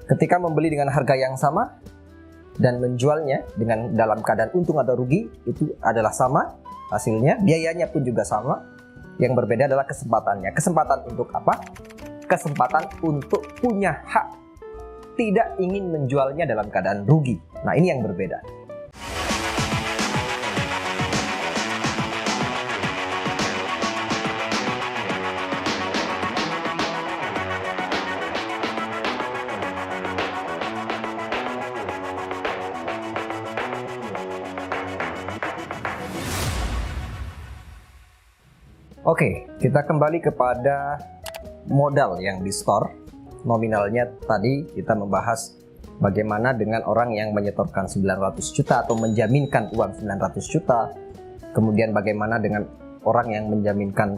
Ketika membeli dengan harga yang sama dan menjualnya dengan dalam keadaan untung atau rugi, itu adalah sama hasilnya, biayanya pun juga sama. Yang berbeda adalah kesempatannya. Kesempatan untuk apa? Kesempatan untuk punya hak, tidak ingin menjualnya dalam keadaan rugi. Nah, ini yang berbeda. Oke, kita kembali kepada modal yang di store. Nominalnya tadi kita membahas bagaimana dengan orang yang menyetorkan 900 juta atau menjaminkan uang 900 juta. Kemudian bagaimana dengan orang yang menjaminkan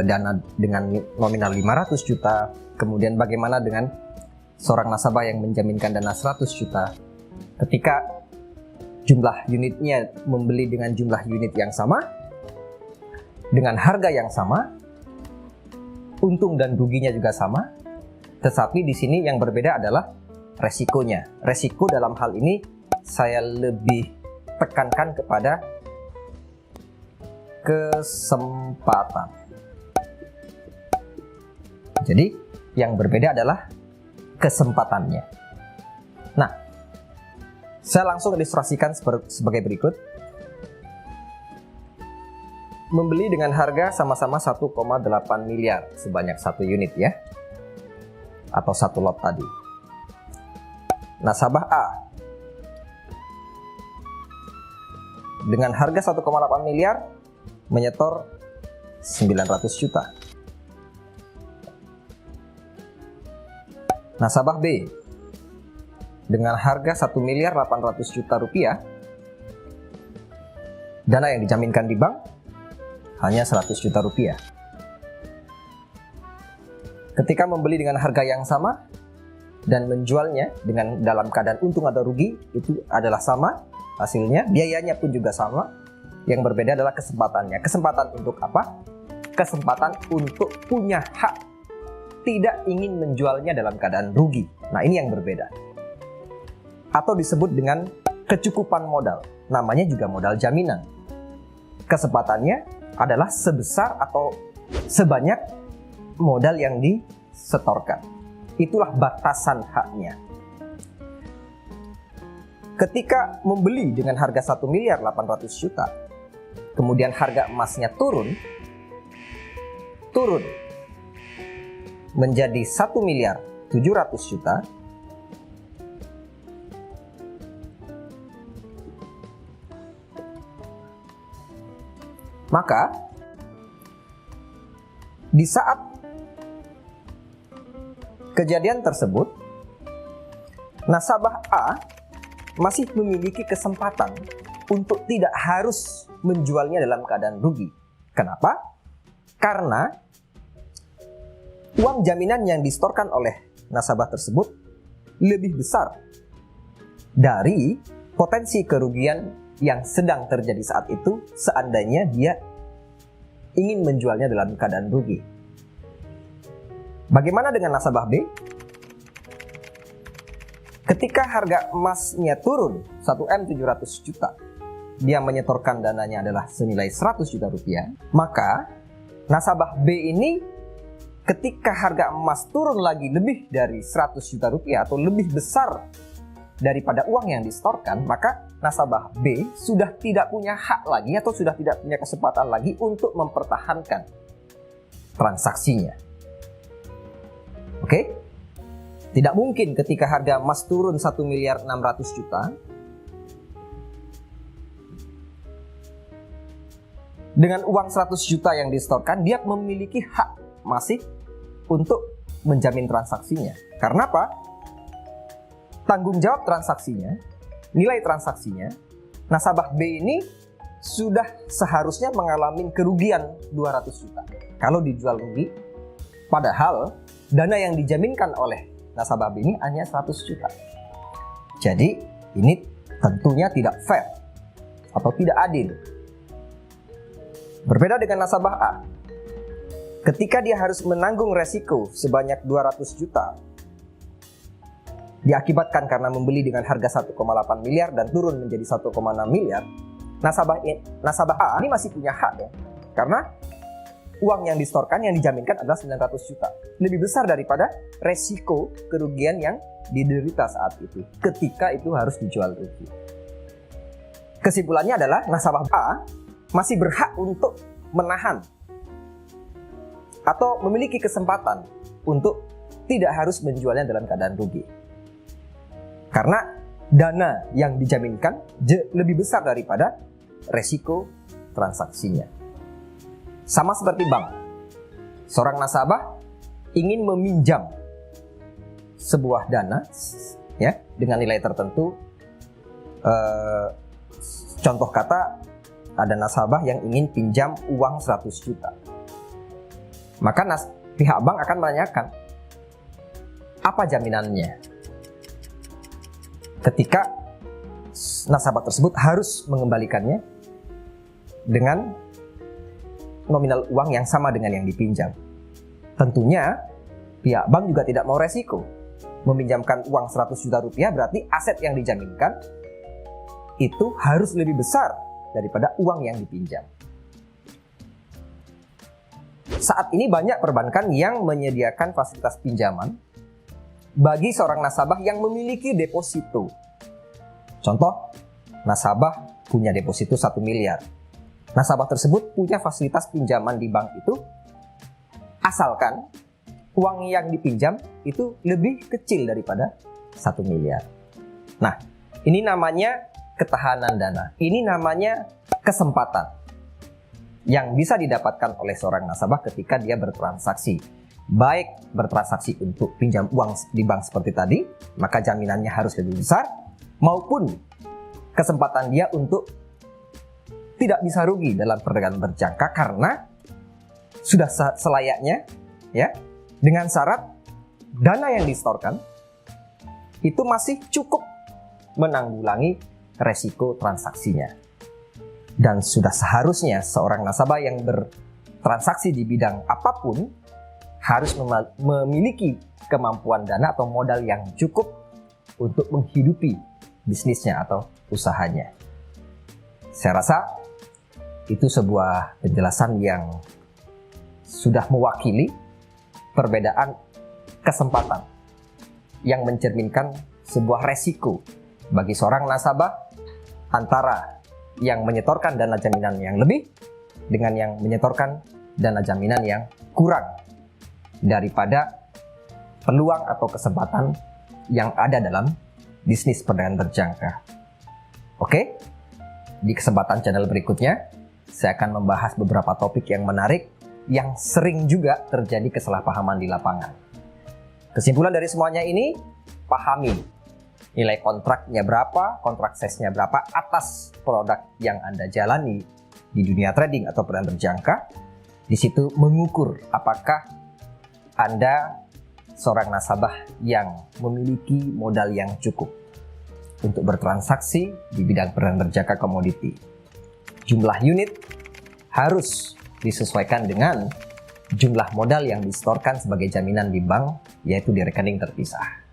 dana dengan nominal 500 juta. Kemudian bagaimana dengan seorang nasabah yang menjaminkan dana 100 juta. Ketika jumlah unitnya membeli dengan jumlah unit yang sama, dengan harga yang sama, untung dan ruginya juga sama, tetapi di sini yang berbeda adalah resikonya. Resiko dalam hal ini saya lebih tekankan kepada kesempatan. Jadi yang berbeda adalah kesempatannya. Nah, saya langsung ilustrasikan sebagai berikut. Membeli dengan harga sama-sama 1,8 miliar sebanyak satu unit ya, atau satu lot tadi. Nasabah A dengan harga 1,8 miliar menyetor 900 juta. Nasabah B dengan harga 1 miliar 800 juta rupiah, dana yang dijaminkan di bank hanya 100 juta rupiah. Ketika membeli dengan harga yang sama dan menjualnya dengan dalam keadaan untung atau rugi, itu adalah sama hasilnya, biayanya pun juga sama. Yang berbeda adalah kesempatannya. Kesempatan untuk apa? Kesempatan untuk punya hak, tidak ingin menjualnya dalam keadaan rugi. Nah, ini yang berbeda. Atau disebut dengan kecukupan modal. Namanya juga modal jaminan. Kesempatannya adalah sebesar atau sebanyak modal yang disetorkan. Itulah batasan haknya. Ketika membeli dengan harga 1 miliar 800 juta, kemudian harga emasnya turun menjadi 1 miliar 700 juta, maka di saat kejadian tersebut, nasabah A masih memiliki kesempatan untuk tidak harus menjualnya dalam keadaan rugi. Kenapa? Karena uang jaminan yang disetorkan oleh nasabah tersebut lebih besar dari potensi kerugian yang sedang terjadi saat itu seandainya dia ingin menjualnya dalam keadaan rugi. Bagaimana dengan nasabah B? Ketika harga emasnya turun 1M 700 juta, dia menyetorkan dananya adalah senilai 100 juta rupiah, maka nasabah B ini ketika harga emas turun lagi lebih dari 100 juta rupiah atau lebih besar daripada uang yang disetorkan, maka nasabah B sudah tidak punya hak lagi atau sudah tidak punya kesempatan lagi untuk mempertahankan transaksinya. Oke? Tidak mungkin ketika harga emas turun 1 miliar 600 juta, dengan uang 100 juta yang disetorkan, dia memiliki hak masih untuk menjamin transaksinya. Karena apa? Tanggung jawab transaksinya, nilai transaksinya, nasabah B ini sudah seharusnya mengalami kerugian 200 juta kalau dijual rugi, padahal dana yang dijaminkan oleh nasabah B ini hanya 100 juta. Jadi ini tentunya tidak fair atau tidak adil. Berbeda dengan nasabah A, ketika dia harus menanggung resiko sebanyak 200 juta diakibatkan karena membeli dengan harga 1,8 miliar dan turun menjadi 1,6 miliar, nasabah A ini masih punya hak ya. Karena uang yang distorkan, yang dijaminkan adalah 900 juta. Lebih besar daripada resiko kerugian yang diderita saat itu, ketika itu harus dijual rugi. Kesimpulannya adalah nasabah A masih berhak untuk menahan atau memiliki kesempatan untuk tidak harus menjualnya dalam keadaan rugi. Karena dana yang dijaminkan lebih besar daripada resiko transaksinya. Sama seperti bank. Seorang nasabah ingin meminjam sebuah dana ya dengan nilai tertentu. Contoh kata, ada nasabah yang ingin pinjam uang 100 juta. Maka pihak bank akan menanyakan, apa jaminannya? Ketika nasabah tersebut harus mengembalikannya dengan nominal uang yang sama dengan yang dipinjam. Tentunya pihak bank juga tidak mau resiko. Meminjamkan uang 100 juta rupiah berarti aset yang dijaminkan itu harus lebih besar daripada uang yang dipinjam. Saat ini banyak perbankan yang menyediakan fasilitas pinjaman bagi seorang nasabah yang memiliki deposito. Contoh, nasabah punya deposito 1 miliar. Nasabah tersebut punya fasilitas pinjaman di bank itu, asalkan uang yang dipinjam itu lebih kecil daripada 1 miliar. Nah, ini namanya ketahanan dana. Ini namanya kesempatan yang bisa didapatkan oleh seorang nasabah ketika dia bertransaksi. Baik bertransaksi untuk pinjam uang di bank seperti tadi, maka jaminannya harus lebih besar, maupun kesempatan dia untuk tidak bisa rugi dalam perdagangan berjangka karena sudah selayaknya ya, dengan syarat dana yang distorkan itu masih cukup menanggulangi resiko transaksinya. Dan sudah seharusnya seorang nasabah yang bertransaksi di bidang apapun harus memiliki kemampuan dana atau modal yang cukup untuk menghidupi bisnisnya atau usahanya. Saya rasa itu sebuah penjelasan yang sudah mewakili perbedaan kesempatan yang mencerminkan sebuah resiko bagi seorang nasabah antara yang menyetorkan dana jaminan yang lebih dengan yang menyetorkan dana jaminan yang kurang daripada peluang atau kesempatan yang ada dalam bisnis perdagangan berjangka. Oke, di kesempatan channel berikutnya saya akan membahas beberapa topik yang menarik yang sering juga terjadi kesalahpahaman di lapangan. Kesimpulan dari semuanya ini, pahami nilai kontraknya berapa, kontrak size-nya berapa atas produk yang Anda jalani di dunia trading atau perdagangan berjangka. Di situ mengukur apakah Anda seorang nasabah yang memiliki modal yang cukup untuk bertransaksi di bidang perdagangan berjangka komoditi. Jumlah unit harus disesuaikan dengan jumlah modal yang disetorkan sebagai jaminan di bank, yaitu di rekening terpisah.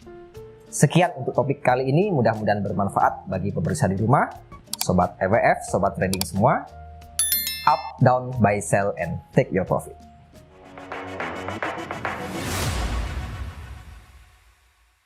Sekian untuk topik kali ini, mudah-mudahan bermanfaat bagi pemirsa di rumah, sobat EWF, sobat trading semua. Up, down, buy, sell, and take your profit.